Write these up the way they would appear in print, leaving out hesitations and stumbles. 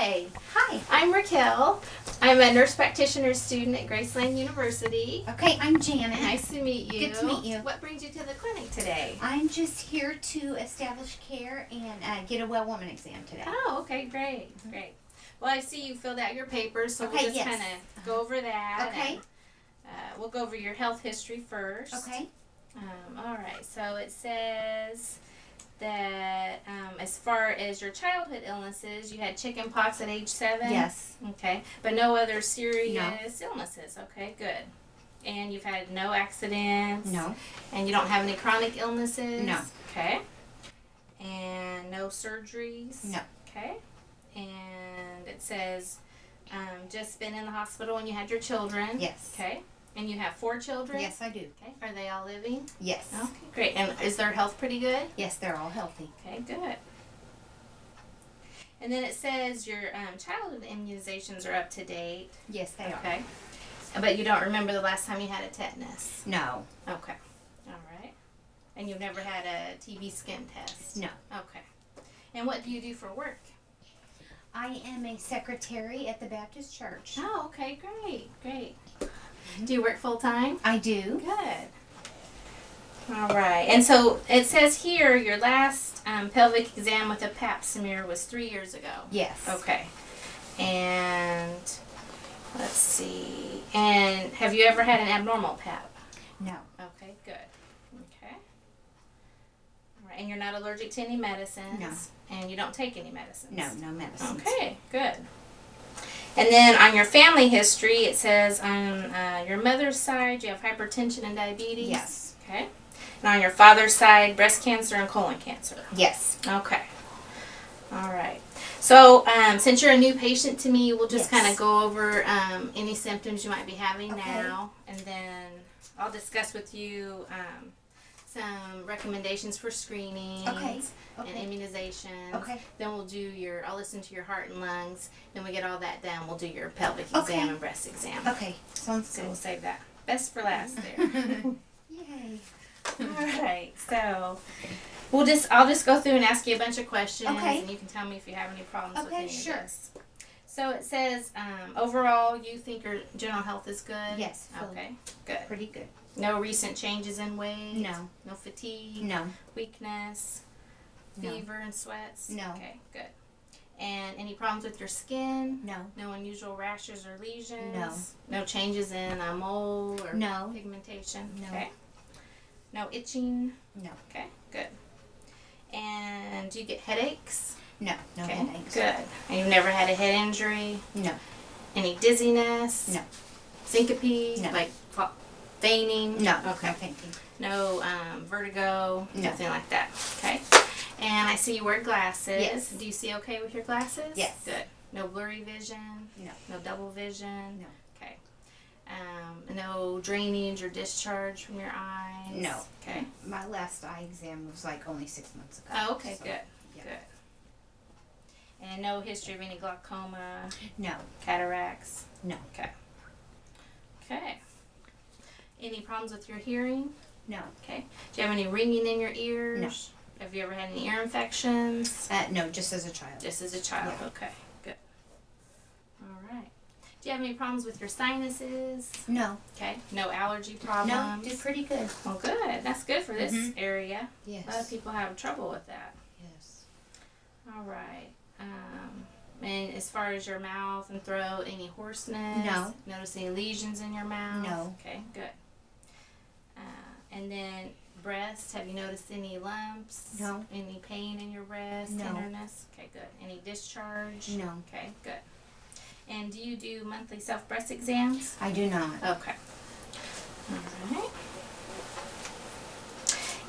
Hi. Hi. I'm Raquel. I'm a nurse practitioner student at Graceland University. Okay, I'm Janet. Nice to meet you. Good to meet you. What brings you to the clinic today? I'm just here to establish care and get a well woman exam today. Oh, okay, great, great. Well, I see you filled out your papers, so we'll Okay, just yes. kind of go over that. Okay. And, we'll go over your health history first. Okay. All right, so it says that as far as your childhood illnesses, you had chicken pox at age 7? Yes. Okay, but no other serious illnesses. Okay, good. And you've had no accidents? No. And you don't have any chronic illnesses? No. Okay. And no surgeries? No. Okay. And it says just been in the hospital when you had your children? Yes. Okay. And you have 4 children? Yes, I do. Okay. Are they all living? Yes. Okay, great. And is their health pretty good? Yes, they're all healthy. Okay, good. And then it says your childhood immunizations are up to date. Yes, they Okay. But you don't remember the last time you had a tetanus? are. No. Okay. All right. And you've never had a TB skin test? No. Okay. And what do you do for work? I am a secretary at the Baptist Church. Oh, okay, great, great. Do you work full time? I do. Good. All right. And so it says here your last pelvic exam with a pap smear was 3 years ago. Yes. Okay. And let's see. And have you ever had an abnormal pap? No. Okay, good. Okay. All right. And you're not allergic to any medicines? No. And you don't take any medicines? No, no medicines. Okay, good. And then on your family history, it says on your mother's side, you have hypertension and diabetes? Yes. Okay. And on your father's side, breast cancer and colon cancer? Yes. Okay. All right. So, since you're a new patient to me, we'll just Yes. kind of go over any symptoms you might be having Okay. now, and then I'll discuss with you some recommendations for screenings Okay. and Okay. immunizations. Okay. Then we'll do I'll listen to your heart and lungs. Then we get all that done, we'll do your pelvic Okay. exam and breast exam. Okay. Sounds So we'll good. save that. Best for last there. Yay. All right, so I'll just go through and ask you a bunch of questions, Okay. and you can tell me if you have any problems with Okay, any sure. of this. So it says overall, you think your general health is good? Yes. Okay, good. Pretty good. No recent changes in weight? No. No fatigue? No. Weakness? No. Fever and sweats? No. Okay, good. And any problems with your skin? No. No unusual rashes or lesions? No. No changes in mole or No. pigmentation? No. Okay. No itching? No. Okay, good. And do you get headaches? No. No Okay, headaches. good. And you've never had a head injury? No. Any dizziness? No. Syncope? No. Like fainting? No. Okay. No thinking. No vertigo? No. Nothing like that. Okay. And I see you wear glasses. Yes. Do you see okay with your glasses? Yes. Good. No blurry vision? No. No double vision? No. Okay. No drainage or discharge from your eyes? No. Okay. My last eye exam was like only 6 months ago. Oh, okay, so, good. yeah. Good. And no history of any glaucoma, No. cataracts? No. Okay. Okay. Any problems with your hearing? No. Okay. Do you have any ringing in your ears? No. Have you ever had any ear infections? No, just as a child. Just as a child. Yeah. Okay. Good. All right. Do you have any problems with your sinuses? No. Okay. No allergy No. problems? Did pretty good. Well, good. That's good for this Mhm. area. Yes. A lot of people have trouble with that. Yes. All right. And as far as your mouth and throat, any hoarseness? No. Notice any lesions in your mouth? No. Okay, good. And then breast, have you noticed any lumps? No. Any pain in your breast? No. Tenderness? Okay, good. Any discharge? No. Okay, good. And do you do monthly self-breast exams? I do not. Okay. All right.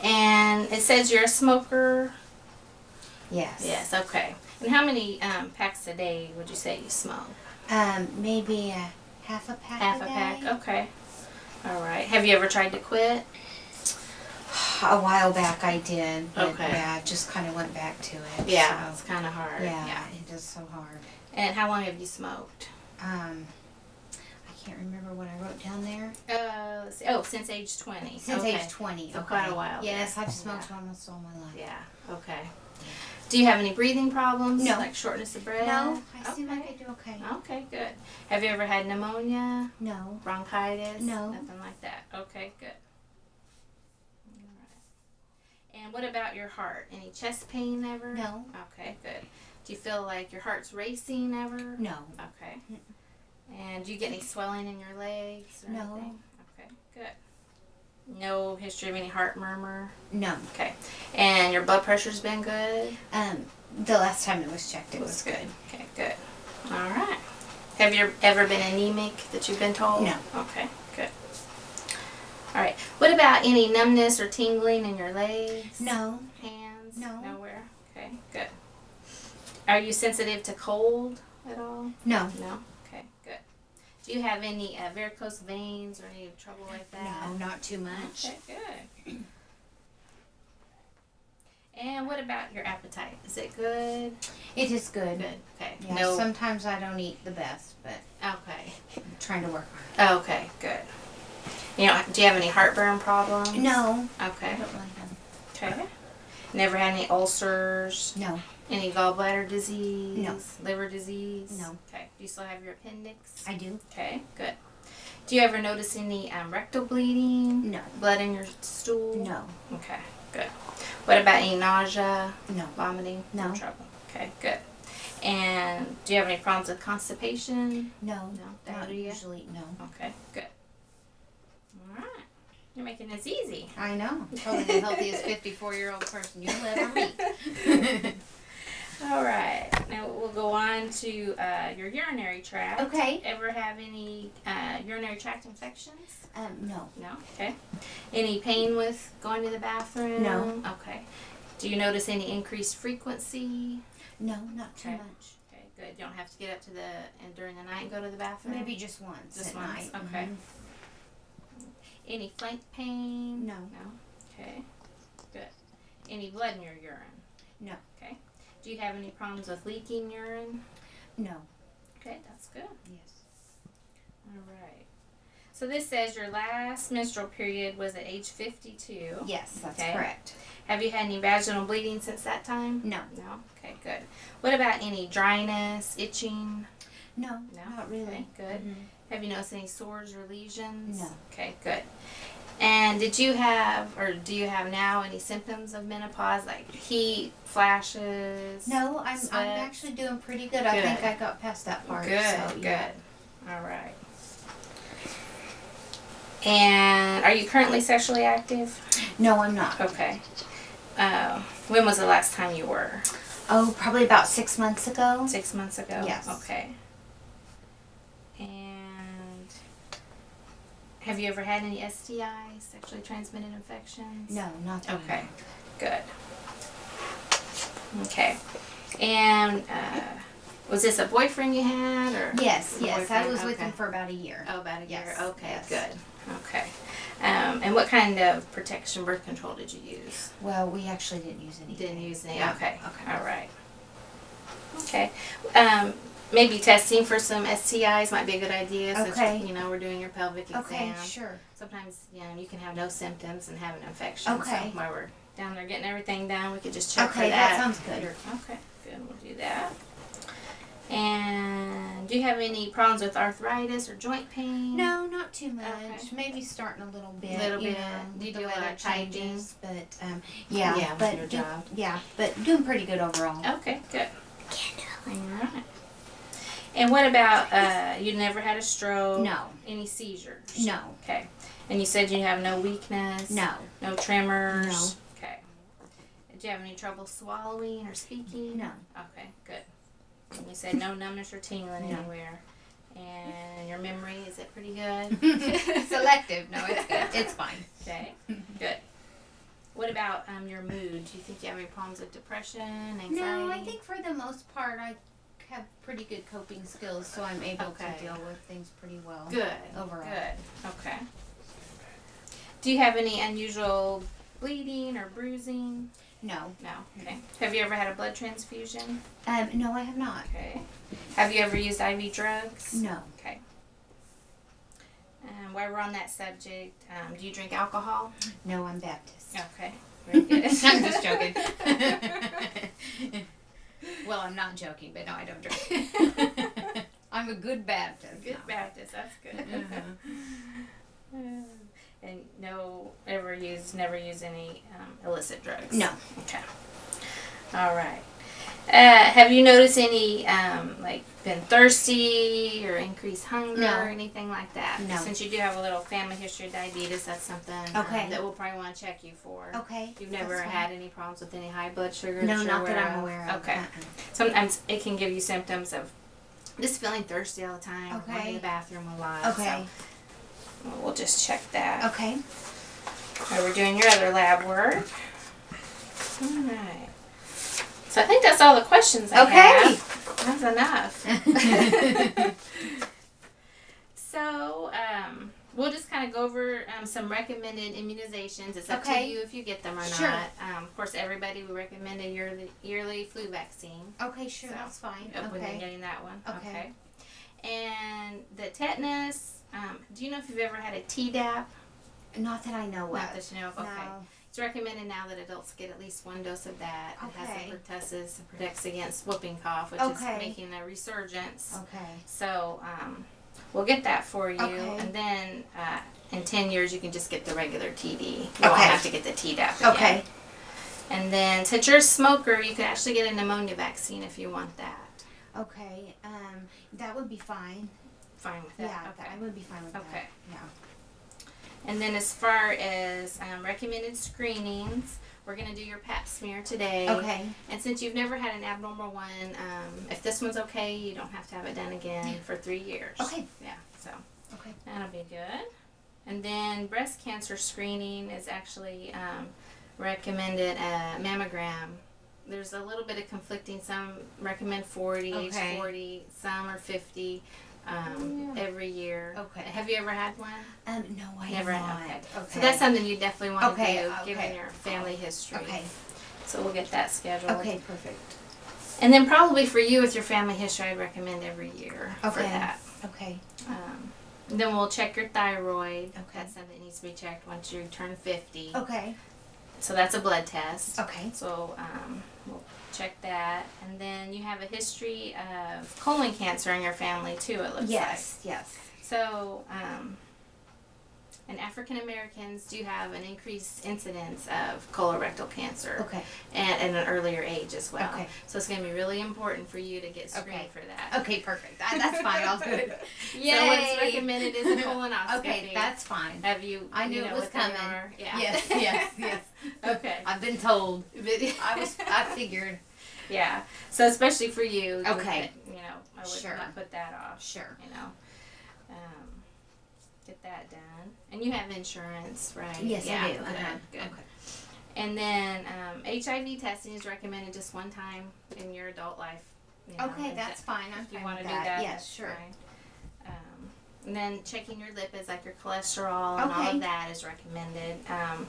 And it says you're a smoker? Yes. Yes, okay. And how many packs a day would you say you smoke? Maybe half a pack Half a pack? Okay. All right. Have you ever tried to quit? A while back I did, but Okay. yeah, I just kind of went back to it. Yeah, so, it's kind of hard. yeah, it is so hard. And how long have you smoked? I can't remember what I wrote down there. Let's see. Oh, since age 20. Since okay. age 20. So okay. quite a while Yes, there. I've smoked Yeah. almost all my life. Yeah, okay. Do you have any breathing problems? No. Like shortness of breath? No, I seem like I do okay. Okay, good. Have you ever had pneumonia? No. Bronchitis? No. Nothing like that. Okay, good. All right. And what about your heart? Any chest pain ever? No. Okay, good. Do you feel like your heart's racing ever? No. Okay. And do you get any swelling in your legs or No. anything? Okay, good. No history of any heart murmur? No. Okay. And your blood pressure's been good? The last time it was checked, it was good. Okay, good. All right. Have you ever been anemic that you've been told? No. Okay, good. All right. What about any numbness or tingling in your legs? No. Hands? No. Nowhere? Okay, good. Are you sensitive to cold at all? No. No? Okay, good. Do you have any varicose veins or any trouble like that? No, not too much. Okay, good. And what about your appetite? Is it good? It is good. Good. Okay. Yeah, No. sometimes I don't eat the best, but Okay. I'm trying to work on it. Okay, good. You know, do you have any heartburn problems? No. Okay. I don't really have. Okay. Never had any ulcers? No. Any gallbladder disease? No. Liver disease? No. Okay. Do you still have your appendix? I do. Okay, good. Do you ever notice any rectal bleeding? No. Blood in your stool? No. Okay, good. What about any nausea? No. Vomiting? No. Trouble. Okay, good. And do you have any problems with constipation? No. No. Not Diarrhea? usually. No. Okay, good. All right. You're making this easy. I know. Probably the healthiest 54-year-old person you'll ever meet. All right. Now we'll go on to your urinary tract. Okay. Ever have any urinary tract infections? No. No. Okay. Any pain with going to the bathroom? No. Okay. Do you notice any increased frequency? No, not too Okay. much. Okay, good. You don't have to get up to and during the night and go to the bathroom? Maybe just once Just at once. night. Okay. Mhm. Any flank pain? No. No. Okay. Good. Any blood in your urine? No. Okay. Do you have any problems with leaking urine? No. Okay, that's good. Yes. All right. So this says your last menstrual period was at age 52. Yes, that's Okay. correct. Have you had any vaginal bleeding since that time? No. No? Okay, good. What about any dryness, itching? No. No? Not really. Okay, good. Mhm. Have you noticed any sores or lesions? No. Okay, good. And did you have, or do you have now any symptoms of menopause, like heat, flashes? No, I'm sweat? actually doing pretty good. I think Good. I got past that part. Good, so, good. yeah. All right. And are you currently sexually active? No, I'm not. Okay. When was the last time you were? Oh, probably about 6 months ago. 6 months ago? Yes. Okay. And have you ever had any STIs, sexually transmitted infections? No, not that. Okay, good. Okay. And was this a boyfriend you had, or? Yes, A yes. I boyfriend? was with Okay. him for about a year. Oh, about a year. Yes, Okay, yes. good. Okay. And what kind of protection birth control did you use? Well, we actually didn't use any. Didn't use any. No. Okay. Okay. All right. Okay. Maybe testing for some STIs might be a good idea. Since, Okay. you know, we're doing your pelvic exam. Okay, sure. Sometimes, you can have no symptoms and have an infection. Okay. So while we're down there getting everything done, we could just check for Okay, that. that sounds good. Okay, good. We'll do that. And do you have any problems with arthritis or joint pain? No, not too much. Okay. Maybe starting a little bit. Little you bit. know, Do you with the do a lot weather of typing? changes, but yeah, Yeah, but with your job. yeah, but doing pretty good overall. Okay, good. All right. And what about you never had a stroke? No, Any seizures? no, Okay. And you said you have no weakness? no, No tremors? No. Okay. Do you have any trouble swallowing or speaking? no. Okay, good. And you said no numbness or tingling No. anywhere. And your memory, is it pretty good? Selective. No, it's good. It's fine. Okay, good. What about your mood? Do you think you have any problems with depression, anxiety? No, I think for the most part I have pretty good coping skills, so I'm able Okay. to deal with things pretty well. Good. Overall. Good. Okay. Do you have any unusual bleeding or bruising? No, No. Okay. Have you ever had a blood transfusion? no, I have not. Okay. Have you ever used IV drugs? No, Okay. While we're on that subject, do you drink alcohol? no, I'm Baptist. Okay. Very good. I'm just joking. Well, I'm not joking, but no, I don't drink. I'm a good Baptist. Good No. Baptist, that's good. Uh-huh. And never use any illicit drugs? No. Okay. All right. Have you noticed any, been thirsty or increased hunger No. or anything like that? No. Since you do have a little family history of diabetes, that's something Okay. that we'll probably want to check you for. Okay. You've never that's fine. had any problems with any high blood sugar? No, you're not that I'm aware of. Okay. Sometimes it can give you symptoms of just feeling thirsty all the time, Okay. going to the bathroom a lot. Okay. So we'll just check that. Okay. While we're doing your other lab work. All right. So I think that's all the questions I have. That's enough. So we'll just kind of go over some recommended immunizations. It's up to you if you get them or Sure. not. Of course, everybody we recommend a yearly flu vaccine. Okay, sure, So, that's fine. When you're Okay. getting that one. Okay. And the tetanus. Do you know if you've ever had a Tdap? Not that I know of. Not that you know of. Okay. No. It's recommended now that adults get at least one dose of that. It has Okay. some pertussis and protects against whooping cough, which Okay. is making a resurgence. Okay. So we'll get that for you. Okay. And then in 10 years, you can just get the regular TD. You Okay. won't have to get the Tdap again. Okay. And then since you're a smoker, you can actually get a pneumonia vaccine if you want that. Okay. That would be fine. Fine with that? Yeah, Okay. I would be fine with Okay. that. Yeah. And then as far as recommended screenings, we're going to do your pap smear today. Okay. And since you've never had an abnormal one, if this one's okay, you don't have to have it done again for 3 years. Okay. Yeah, so Okay. that'll be good. And then breast cancer screening is actually recommended mammogram. There's a little bit of conflicting. Some recommend 40, age Okay. 40. Some are 50 every year. Okay. Have you ever had one? No, I Never have not. had. Okay. So that's something you definitely want to Okay, do, given okay. your family history. Okay. So we'll get that scheduled. Okay, perfect. And then probably for you with your family history, I'd recommend every year for Okay. that. Okay. Then we'll check your thyroid. Okay. That's something that needs to be checked once you turn 50. Okay. So that's a blood test. Okay. So we'll check that. And then you have a history of colon cancer in your family too, it looks Yes. Yes. like. So, and African Americans do have an increased incidence of colorectal cancer. Okay. And at an earlier age as well. Okay. So it's going to be really important for you to get screened Okay. for that. Okay, perfect. That's fine. I'll do it. Yay. So what's recommended is a colonoscopy. Okay, that's fine. Have you? I knew you it know was what they coming. are? Yeah. Yes. Yes. Yes. Okay. I've been told. I figured. Yeah. So especially for you. Okay. You know, I would Sure. not put that off. Sure. You know, get that done. And you have insurance, right? Yes, yeah, I do. Good. Uh-huh. Good. Okay. And then HIV testing is recommended just one time in your adult life. You know, Okay, if that's fine. I'm If you fine want to with do that, Yes, that's sure. fine. And then checking your lipids, like your cholesterol and all Okay. of that is recommended,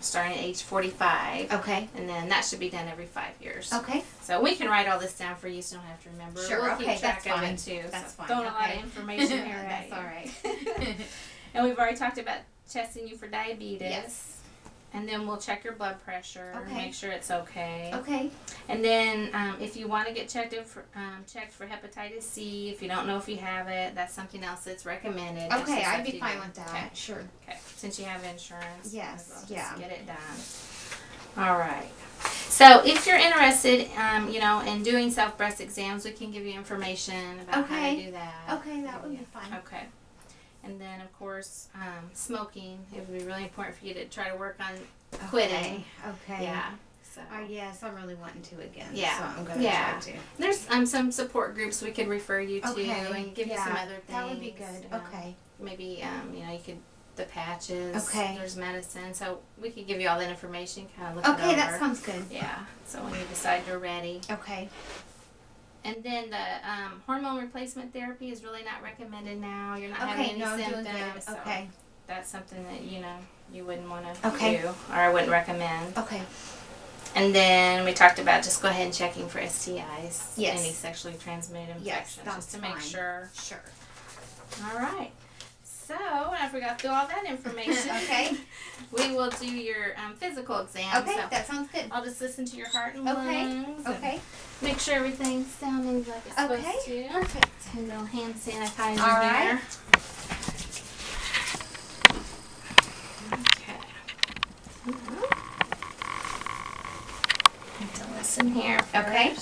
starting at age 45. Okay. And then that should be done every 5 years. Okay. So we can write all this down for you so you don't have to remember. Sure, We'll okay, keep track that's of fine. it too. That's so fine, throwing a lot okay. of information here at That's you. all right. And we've already talked about testing you for diabetes. Yes. And then we'll check your blood pressure, Okay. make sure it's okay. Okay. And then if you want to get checked for hepatitis C, if you don't know if you have it, that's something else that's recommended. That's Okay, just I'd up be to fine you. with that. Okay. Sure. Okay. Since you have insurance. Yes, might as well just yeah. get it done. All right. So if you're interested, in doing self-breast exams, we can give you information about how to Okay. do that. Okay, that would be fine. Okay. And then, of course, smoking. It would be really important for you to try to work on quitting. Okay. Yeah. So. Yes, I'm really wanting to again. Yeah. So I'm gonna Yeah. try to. There's some support groups we could refer you to Okay. and give you some Yeah, other things. that would be good. you know. Okay. Maybe you could the patches. Okay. There's medicine, so we could give you all that information. Kind of look it Okay, over. that sounds good. Yeah. So when you decide you're ready. Okay. And then the hormone replacement therapy is really not recommended now. You're not having Okay. any No, I'm doing symptoms. good. So Okay. that's something that you wouldn't want to Okay. do, or I wouldn't recommend. Okay. And then we talked about just go ahead and checking for STIs, Yes. any sexually transmitted Yes, infections, that's just to make fine. sure. Sure. All right. So, I forgot to do all that information. Okay. We will do your physical exam. Okay, so that sounds good. I'll just listen to your heart and Okay. lungs. And Okay. make sure everything's sounding like it's supposed to. Perfect. And a little hand sanitizer All here. right. Okay. Need to listen here first. Okay.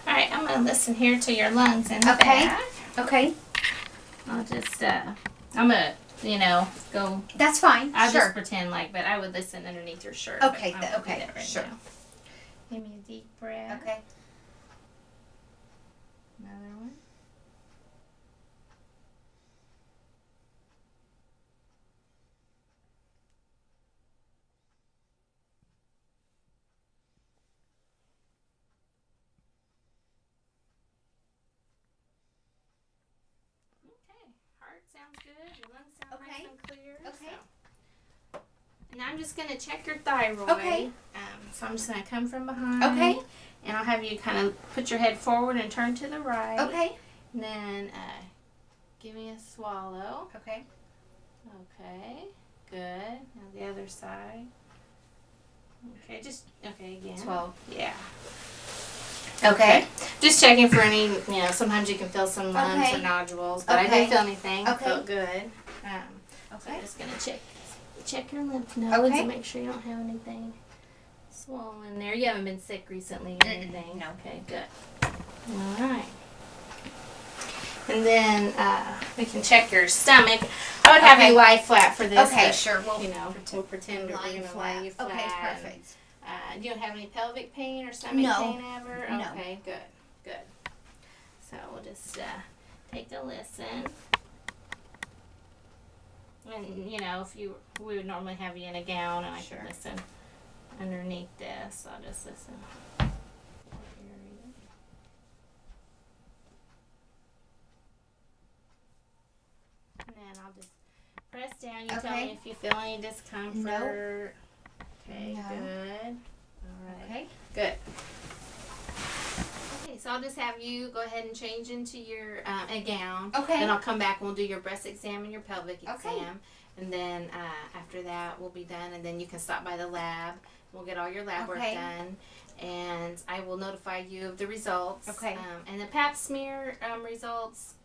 Alright, I'm going to listen here to your lungs in the Okay. back. Okay. I'll just, I'm going to, go. That's fine. I'll sure. just pretend like, but I would listen underneath your shirt. Okay, but I won't do okay, that right sure. now. Give me a deep breath. Okay. Another one. Okay, heart sounds good. Your lungs sound Okay. nice and clear. Okay. So. And I'm just going to check your thyroid. Okay. So I'm just going to come from behind. Okay. And I'll have you kind of put your head forward and turn to the right. Okay. And then give me a swallow. Okay. Okay. Good. Now the other side. Okay, again. 12. Yeah. Okay. Just checking for any, sometimes you can feel some lumps Okay. or nodules, but I Okay. didn't feel anything. Okay. Felt good. So Okay. I'm just going to check your lymph nodes Okay. and make sure you don't have anything swollen there. You haven't been sick recently or anything? No. Okay, good. All right. And then we can check your stomach. I would have Okay. you lie flat for this. Okay, but, sure. We'll we'll pretend that we're going to lie you flat. Okay, perfect. You don't have any pelvic pain or stomach No. pain ever? No. Okay, good. So we'll just take a listen. And, if we would normally have you in a gown and I Sure. could listen underneath this. I'll just listen. And then I'll just press down. You tell Okay. me if you feel any discomfort. Okay, No. good. All right. Okay. Good. Okay, so I'll just have you go ahead and change into your a gown. Okay. Then I'll come back and we'll do your breast exam and your pelvic exam. Okay. And then after that, we'll be done. And then you can stop by the lab. We'll get all your lab work Okay. done. And I will notify you of the results. Okay. And the pap smear results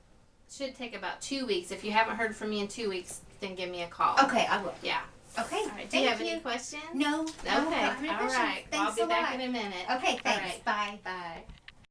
should take about 2 weeks. If you haven't heard from me in 2 weeks, then give me a call. Okay, I will. Yeah. Okay. All right. Do Thank you have you. any questions? No. Okay. I don't have any All questions. right. Well, I'll Thanks be a back lot. in a minute. Okay, All thanks. right. Bye. Bye.